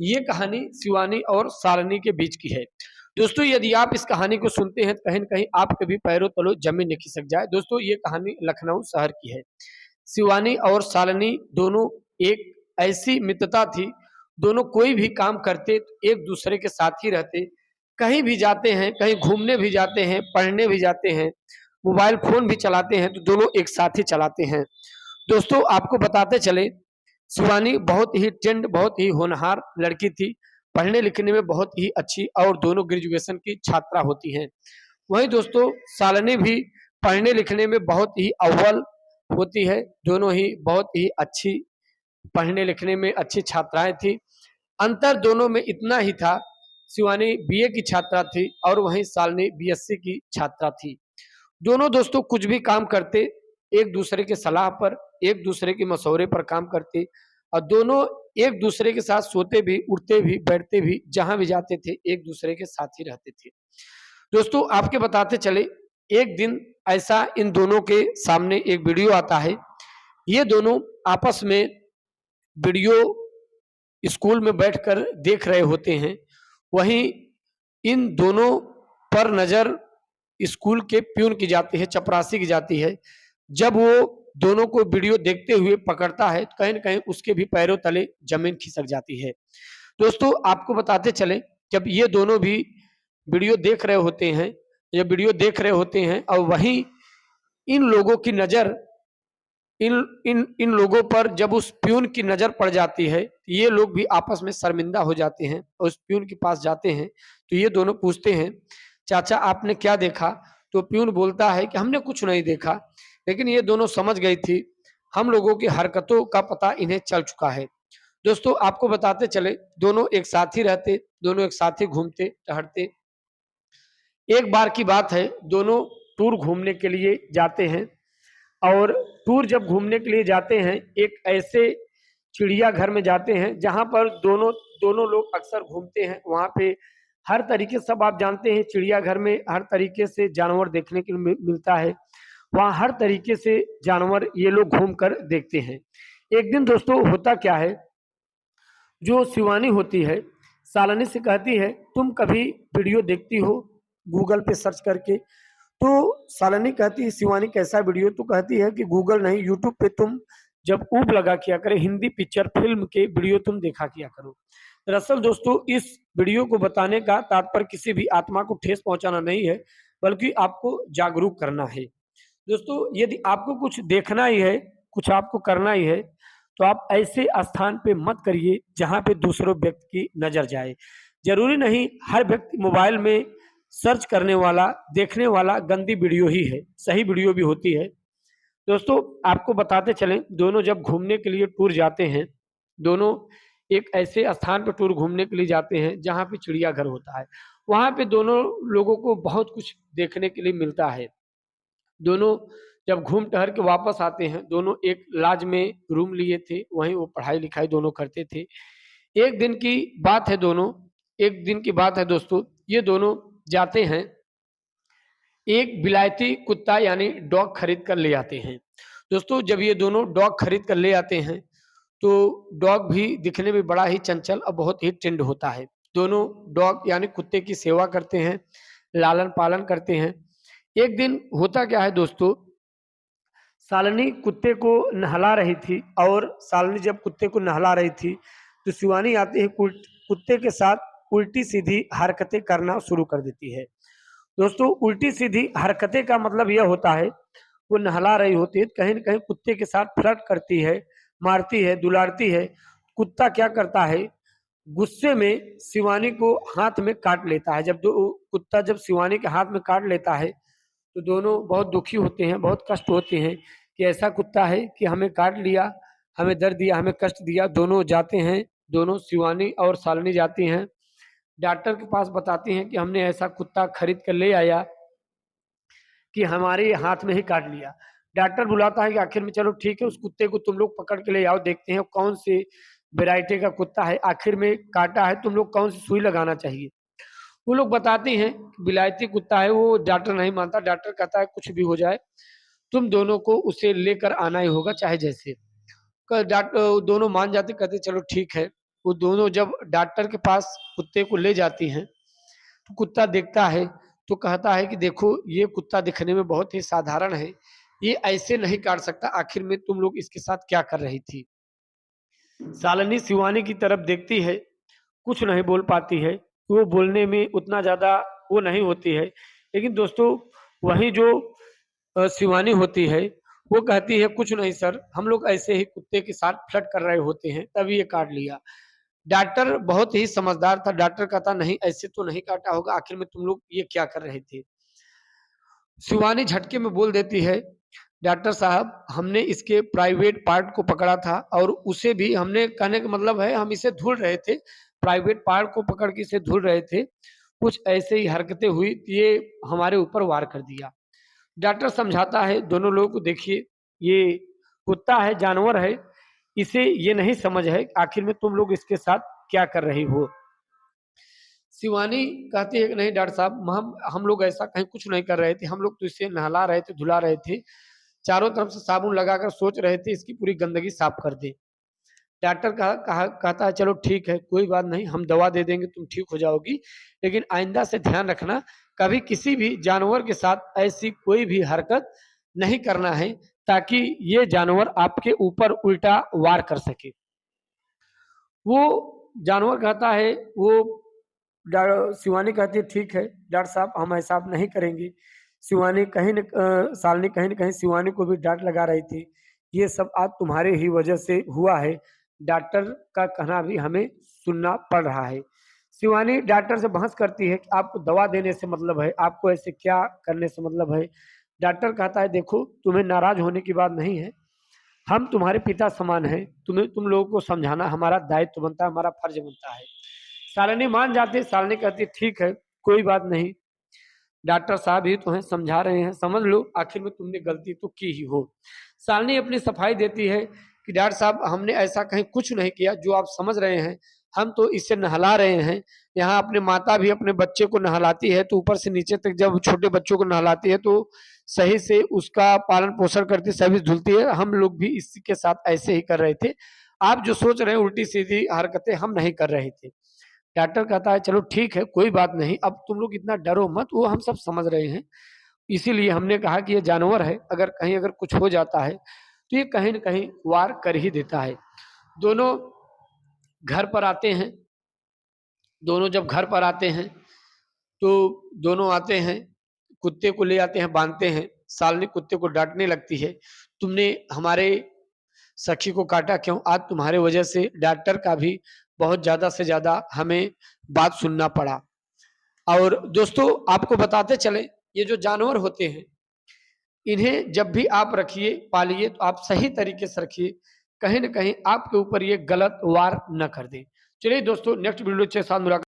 ये कहानी शिवानी और शालिनी के बीच की है। दोस्तों यदि आप इस कहानी को सुनते हैं तो कहीं न कहीं आपके भी पैरों तलों ज़मीन न खिसक जाए। दोस्तों ये कहानी लखनऊ शहर की है। शिवानी और शालिनी दोनों एक ऐसी मित्रता थी, दोनों कोई भी काम करते तो एक-दूसरे के साथ ही रहते। कहीं भी जाते हैं, कहीं घूमने भी जाते हैं, पढ़ने भी जाते हैं, मोबाइल फ़ोन भी चलाते हैं तो दोनों एक साथ ही चलाते हैं। दोस्तों आपको बताते चले, शिवानी बहुत ही टेंड बहुत ही होनहार लड़की थी, पढ़ने लिखने में बहुत ही अच्छी और दोनों ग्रेजुएशन की छात्रा होती हैं। वहीं दोस्तों शालिनी भी पढ़ने लिखने में बहुत ही अव्वल होती है, दोनों ही बहुत ही अच्छी पढ़ने लिखने में अच्छी छात्राएँ थीं। अंतर दोनों में इतना ही था, शिवानी बीए की छात्रा थी और वहीं शालिनी बीएससी की छात्रा थी। दोनों दोस्तों कुछ भी काम करते, एक-दूसरे के सलाह पर, एक-दूसरे के मशवरे पर काम करते और दोनों एक-दूसरे के साथ सोते भी, उठते भी, बैठते भी, जहाँ भी जाते थे, एक-दूसरे के साथ ही रहते थे। दोस्तों आपके बताते चले, एक दिन ऐसा इन दोनों के सामने एक वीडियो आता है। ये दोनों आपस में वीडियो स्कूल में बैठकर देख रहे होते हैं। वहीं इन दोनों पर नज़र स्कूल के प्यून की जाती है, चपरासी की जाती है। जब वो दोनों को वीडियो देखते हुए पकड़ता है, तो कहीं न कहीं उसके भी पैरों तले ज़मीन खिसक जाती है। दोस्तों आपको बताते चलें, जब ये दोनों भी वीडियो देख रहे होते हैं, ये वीडियो देख रहे होते हैं और वहीं इन लोगों की नज़र इन इन इन लोगों पर जब उस प्यून की नज़र पड़ जाती है, ये लोग भी आपस में शर्मिंदा हो जाते हैं और उस प्यून के पास जाते हैं, तो ये दोनों पूछते हैं, "चाचा आपने क्या देखा?" तो प्यून बोलता है कि हमने कुछ नहीं देखा, लेकिन ये दोनों समझ गई थी, हम लोगों की हरकतों का पता इन्हें चल चुका है। दोस्तों आपको बताते चले, दोनों एक साथ ही रहते, दोनों एक साथ ही घूमते, टहलते। एक बार की बात है, दोनों टूर घूमने के लिए जाते हैं और टूर जब घूमने के लिए जाते हैं, एक ऐसे चिड़ियाघर में जाते हैं, जहाँ पर दोनों दोनों लोग अक्सर घूमते हैं। वहाँ पे हर तरीके सब आप जानते हैं चिड़ियाघर में हर तरीके से जानवर देखने के लिए मिलता है। वहाँ हर तरीके से जानवर ये लोग घूम कर देखते हैं। एक दिन दोस्तों होता क्या है, जो शिवानी होती है, शालिनी से कहती है, "तुम कभी वीडियो देखती हो गूगल पे सर्च करके?" तो शालिनी कहती है, "शिवानी कैसा वीडियो?" तो कहती है कि गूगल नहीं यूट्यूब पे तुम जब ऊब लगा किया करे हिंदी पिक्चर फ़िल्म के वीडियो तुम देखा किया करो। दरअसल दोस्तों इस वीडियो को बताने का तात्पर्य किसी भी आत्मा को ठेस पहुँचाना नहीं है, बल्कि आपको जागरूक करना है। दोस्तों यदि आपको कुछ देखना ही है, कुछ आपको करना ही है, तो आप ऐसे स्थान पे मत करिए जहाँ पे दूसरों व्यक्ति की नज़र जाए। ज़रूरी नहीं हर व्यक्ति मोबाइल में सर्च करने वाला, देखने वाला गंदी वीडियो ही है, सही वीडियो भी होती है। दोस्तों आपको बताते चलें, दोनों जब घूमने के लिए टूर जाते हैं, दोनों एक ऐसे स्थान पे टूर घूमने के लिए जाते हैं जहाँ पे चिड़ियाघर होता है। वहाँ पे दोनों लोगों को बहुत कुछ देखने के लिए मिलता है। दोनों जब घूम टहल के वापस आते हैं, दोनों एक लॉज में रूम लिए थे, वहीं वो पढ़ाई-लिखाई दोनों करते थे। एक दिन की बात है दोनों एक दिन की बात है दोस्तों, ये दोनों जाते हैं, एक विलायती कुत्ता यानी डॉग खरीद कर ले आते हैं। दोस्तों जब ये दोनों डॉग खरीद कर ले आते हैं, तो डॉग भी दिखने में बड़ा ही चंचल और बहुत ही टेंड होता है। दोनों डॉग यानी कुत्ते की सेवा करते हैं, लालन-पालन करते हैं। एक दिन होता क्या है दोस्तों, शालिनी कुत्ते को नहला रही थी और शालिनी जब कुत्ते को नहला रही थी, तो शिवानी आते ही कुत्ते के साथ उल्टी-सीधी हरकतें करना शुरू कर देती है। दोस्तों उल्टी-सीधी हरकतें का मतलब यह होता है, वो नहला रही होती है, कहीं न कहीं कुत्ते के साथ फ्लर्ट करती है, मारती है, दुलारती है। कुत्ता क्या करता है, गुस्से में शिवानी को हाथ में काट लेता है। कुत्ता जब शिवानी के हाथ में काट लेता है, तो दोनों बहुत दुखी होते हैं, बहुत कष्ट होते हैं कि ऐसा कुत्ता है कि हमें काट लिया, हमें दर्द दिया, हमें कष्ट दिया। दोनों जाते हैं, दोनों शिवानी और शालिनी जाती हैं, डॉक्टर के पास बताती हैं कि हमने ऐसा कुत्ता खरीद कर ले आया कि हमारे हाथ में ही काट लिया। डॉक्टर बुलाता है कि आखिर में चलो ठीक है, उस कुत्ते को तुम लोग पकड़ के ले आओ, देखते हैं कौन सी वैरायटी का कुत्ता है, आखिर में काटा है, तुम लोग कौन सी सुई लगाना चाहिए। वो लोग बताते हैं विलायती कुत्ता है, वो डॉक्टर नहीं मानता, डॉक्टर कहता है कुछ भी हो जाए, तुम दोनों को उसे लेकर आना ही होगा चाहे जैसे। दोनों मान जाते, कहते चलो ठीक है। वो दोनों जब डॉक्टर के पास कुत्ते को ले जाती हैं तो कुत्ता देखता है तो कहता है कि देखो ये कुत्ता दिखने में बहुत ही साधारण है, ये ऐसे नहीं काट सकता, आखिर में तुम लोग इसके साथ क्या कर रही थी। शालिनी शिवानी की तरफ देखती है, कुछ नहीं बोल पाती है, वो बोलने में उतना ज़्यादा वो नहीं होती है। लेकिन दोस्तों वहीं जो शिवानी होती है, वो कहती है कुछ नहीं सर, हम लोग ऐसे ही कुत्ते के साथ फ्लर्ट कर रहे होते हैं, तभी ये काट लिया। डॉक्टर बहुत ही समझदार था, डॉक्टर कहता नहीं ऐसे तो नहीं काटा होगा, आखिर में तुम लोग ये क्या कर रहे थे। शिवानी झटके में बोल देती है, डॉक्टर साहब हमने इसके प्राइवेट पार्ट को पकड़ा था और उसे भी हमने, कहने का मतलब है हम इसे धुल रहे थे, प्राइवेट पार्ट को पकड़ के इसे धुल रहे थे, कुछ ऐसे ही हरकतें हुई, ये हमारे ऊपर वार कर दिया। डॉक्टर समझाता है दोनों लोगों को, देखिए ये कुत्ता है, जानवर है, इसे ये नहीं समझ है आखिर में तुम लोग इसके साथ क्या कर रही हो। शिवानी कहती है कि नहीं डॉक्टर साहब, हम लोग ऐसा कहीं कुछ नहीं कर रहे थे, हम लोग तो इसे नहला रहे थे, धुला रहे थे, चारों तरफ से साबुन लगाकर सोच रहे थे इसकी पूरी गंदगी साफ कर दे। डॉक्टर कहता है चलो ठीक है, कोई बात नहीं, हम दवा दे देंगे, तुम ठीक हो जाओगी, लेकिन आइंदा से ध्यान रखना कभी किसी भी जानवर के साथ ऐसी कोई भी हरकत नहीं करना है, ताकि ये जानवर आपके ऊपर उल्टा वार कर सके। वो जानवर कहता है, वो शिवानी कहती है ठीक है डॉक्टर साहब, हम ऐसा अब नहीं करेंगे। शिवानी शालिनी कहीं न कहीं शिवानी को भी डाँट लगा रही थी, ये सब आज तुम्हारे ही वजह से हुआ है, डॉक्टर का कहना भी हमें सुनना पड़ रहा है। शिवानी डॉक्टर से बहस करती है कि आपको दवा देने से मतलब है, आपको ऐसे क्या करने से मतलब है। डॉक्टर कहता है देखो, तुम्हें नाराज़ होने की बात नहीं है, हम तुम्हारे पिता समान हैं, तुम लोगों को समझाना हमारा दायित्व बनता है, हमारा फर्ज बनता है। शालिनी मान जाती है, शालिनी कहती है ठीक है, कोई बात नहीं, डॉक्टर साहब ही तो हैं, समझा रहे हैं, समझ लो, आखिर में तुमने गलती तो की ही हो। शालिनी अपनी सफाई देती है कि डॉक्टर साहब हमने ऐसा कहीं कुछ नहीं किया जो आप समझ रहे हैं, हम तो इसे नहला रहे हैं। यहाँ अपने माता भी अपने बच्चे को नहलाती है, तो ऊपर से नीचे तक जब छोटे बच्चों को नहलाती है तो सही से उसका पालन पोषण करती है, सभी धुलती है, हम लोग भी इसी के साथ ऐसे ही कर रहे थे। आप जो सोच रहे हैं उल्टी सीधी हरकतें हम नहीं कर रहे थे। डॉक्टर कहता है चलो ठीक है, कोई बात नहीं, अब तुम लोग इतना डरो मत, वो हम सब समझ रहे हैं, इसीलिए हमने कहा कि ये जानवर है, अगर कुछ हो जाता है तो ये कहीं न कहीं वार कर ही देता है। दोनों घर पर आते हैं, दोनों जब घर पर आते हैं तो दोनों आते हैं, कुत्ते को ले आते हैं, बांधते हैं। शालिनी कुत्ते को डांटने लगती है, तुमने हमारे सखी को काटा क्यों? आज तुम्हारे वजह से डॉक्टर का भी बहुत ज़्यादा से ज़्यादा हमें बात सुनना पड़ा। और दोस्तों आपको बताते चलें, ये जो जानवर होते हैं, इन्हें जब भी आप रखिए, पालिए तो आप सही तरीके से रखिए, कहीं न कहीं आपके ऊपर ये गलत वार न कर दें। चलिए दोस्तों, नेक्स्ट वीडियो के साथ मुलाकात